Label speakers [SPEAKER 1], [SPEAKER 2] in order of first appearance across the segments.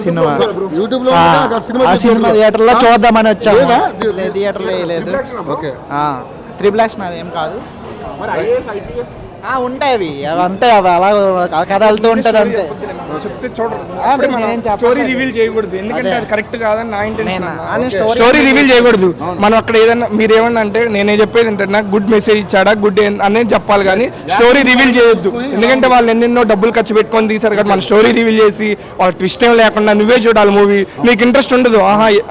[SPEAKER 1] Cinema
[SPEAKER 2] YouTube లో
[SPEAKER 1] cinema theatre లో చూద్దామని వచ్చాము. థియేటర్ లో లేదు. త్రిబుల్ యాక్షన్ అది ఏం కాదు. ఉంటాయి అవి అంటే అవి అలా కథ వెళ్తూ ఉంటది అంతే.
[SPEAKER 3] చెప్తే చూడరు. స్టోరీ రివీల్ చేయకూడదు, ఎందుకంటే అది కరెక్ట్ కాదని నా ఇంటెన్షన్. స్టోరీ రివీల్ చేయకూడదు. మనం అక్కడ ఏదన్నా మీరు ఏమన్నా అంటే నేనే చెప్పేది ఏంటంటే గుడ్ మెసేజ్ ఇచ్చాడా గుడ్ అనేది చెప్పాలి, కానీ స్టోరీ రివీల్ చేయొద్దు. ఎందుకంటే వాళ్ళు ఎన్నెన్నో డబ్బులు ఖర్చు పెట్టుకొని తీసారు కదా, మన స్టోరీ రివీల్ చేసి వాళ్ళ ట్విస్ట్ ఏం లేకుండా నువ్వే చూడాలి మూవీ. నీకు ఇంట్రెస్ట్ ఉండదు.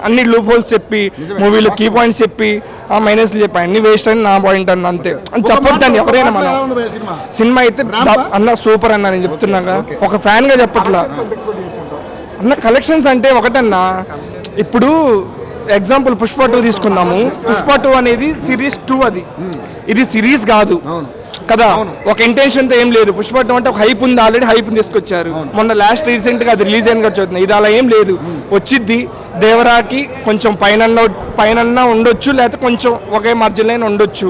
[SPEAKER 3] అన్ని లూప్ హోల్స్ చెప్పి మూవీలో కీ పాయింట్స్ చెప్పి మైనస్లు చెప్పి అన్ని వేస్ట్ అని నా పాయింట్ అన్న, అంతే అని చెప్పొద్దండి ఎవరైనా. మనం సినిమా అయితే అన్న సూపర్ అన్న, నేను చెప్తున్నాగా ఒక ఫ్యాన్ గా చెప్పట్లా అన్న. కలెక్షన్స్ అంటే ఒకటన్నా, ఇప్పుడు ఎగ్జాంపుల్ పుష్ప 2 తీసుకున్నాము. పుష్ప 2 అనేది సిరీస్ 2, ఇది సిరీస్ కాదు కదా. ఒక ఇంటెన్షన్ తో ఏం లేదు. పుష్ప 2 అంటే ఒక హైప్ ఉంది, ఆల్రెడీ హైప్ తీసుకొచ్చారు. మొన్న లాస్ట్ రీసెంట్ గా అది రిలీజ్ అయిన వచ్చి ఇది అలా ఏం లేదు. వచ్చిద్ది దేవరాకి కొంచెం పైన ఉండొచ్చు, లేకపోతే కొంచెం ఒకే మార్జిన్ లైన్ ఉండొచ్చు.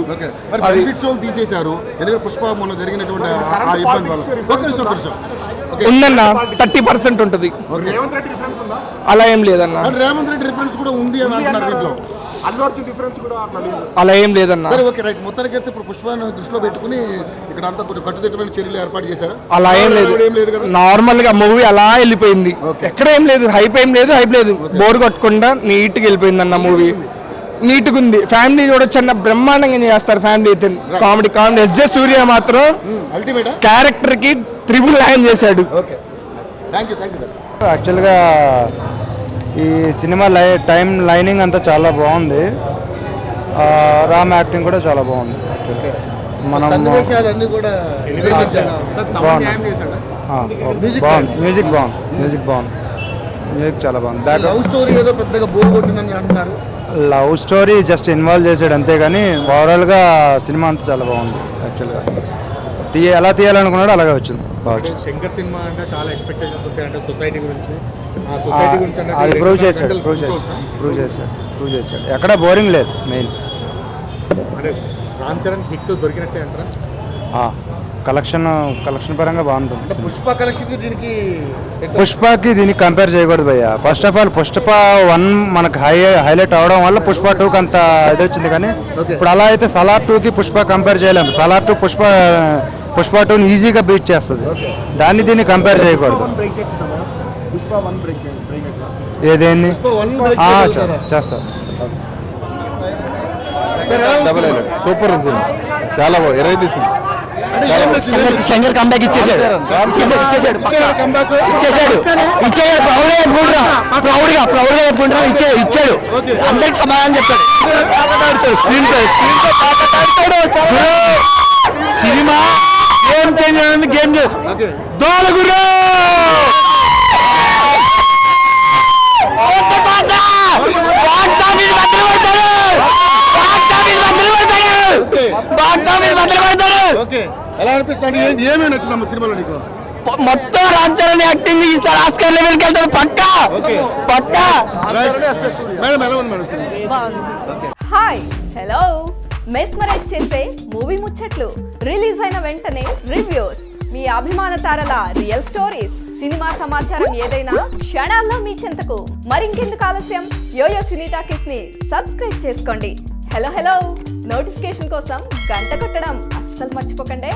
[SPEAKER 3] ఉందన్న 30% ఉంటుంది, అలా ఏం లేదన్న. అలా ఏం లేదన్న. అలా ఏం లేదు. నార్మల్ గా మూవీ అలా వెళ్ళిపోయింది, ఎక్కడ ఏం లేదు. హైప్ లేదు. బోర్ కొట్టకుండా నీట్ గా వెళ్ళిపోయింది అన్న మూవీ. నీట్ గా ఉంది, ఫ్యామిలీ చూడొచ్చు అన్న. బ్రహ్మాండంగా చేస్తారు ఫ్యామిలీ. కామెడీ ఎస్జే సూర్య మాత్రం క్యారెక్టర్ కి త్రిబుల్ లైన్ చేశాడు.
[SPEAKER 4] యాక్చువల్గా ఈ సినిమా టైం లైనింగ్ అంతా చాలా బాగుంది. రామ్ యాక్టింగ్ కూడా చాలా బాగుంది. మనం మ్యూజిక్ చాలా బాగుంది. లవ్ స్టోరీ జస్ట్ ఇన్వాల్వ్ చేసాడు అంతేగాని ఓవరాల్గా సినిమా అంతా చాలా బాగుంది. యాక్చువల్గా ఎలా తీయాలనుకున్నాడో అలాగే వచ్చింది, బాగా వచ్చింది.
[SPEAKER 5] శంకర్ సినిమా అంటే చాలా ఎక్స్పెక్టేషన్స్ ఉంటాయి, అంటే సొసైటీ గురించి
[SPEAKER 4] అది ప్రూవ్ చేశాడు. ఎక్కడ బోరింగ్ లేదు. మెయిన్
[SPEAKER 5] అంటే రామ్ చరణ్ హిట్ దొరికినట్టే అంటారా?
[SPEAKER 4] కలెక్షన్ పరంగా బాగుంటుంది.
[SPEAKER 2] పుష్పకి
[SPEAKER 4] దీనికి కంపేర్ చేయకూడదు భయ్య. ఫస్ట్ ఆఫ్ ఆల్ పుష్ప 1 మనకు హైలైట్ అవడం వల్ల పుష్ప 2కి అంత ఇది వచ్చింది, కానీ ఇప్పుడు అలా అయితే సలార్ 2కి పుష్ప కంపేర్ చేయలేము. సలార్ 2 పుష్ప 2ని ఈజీగా బీట్ చేస్తుంది. దీన్ని కంపేర్ చేయకూడదు. ఏదేంది చేస్తా.
[SPEAKER 2] సూపర్ ఉంది, చాలా ఎరై తీసింది.
[SPEAKER 1] శంకర్ కంబ్యాక్ ఇచ్చేసాడు. ప్రౌడ్ గా చెప్పుకుంటున్నా. ఇచ్చాడు, అందరికి సమాధానం చెప్తాడు. స్క్రీన్ పే సినిమా గేమ్ చేంజ్. గేమ్ దోలగురు
[SPEAKER 2] ఎలా అనిపిస్తుంది? ఏమేమి నచ్చిందమ్మా సినిమాలో నీకు?
[SPEAKER 1] మొత్తం రామ్ చరణ్ యాక్టింగ్ ఈసారి ఆస్కార్ లెవెల్కి వెళ్తాడు పక్కా.
[SPEAKER 6] హాయ్ హలో, మెస్మరైజ్ చేసే మూవీ ముచ్చట్లు, రిలీజ్ అయిన వెంటనే రివ్యూస్, మీ అభిమాన తారల రియల్ స్టోరీస్, సినిమా సమాచారం ఏదైనా క్షణాల్లో మీ చెంతకు. మరింకెందుకు ఆలస్యం, యోయో సినీ టాకీస్ ని సబ్స్క్రైబ్ చేసుకోండి. హలో నోటిఫికేషన్ కోసం గంట కొట్టడం అస్సలు మర్చిపోకండి.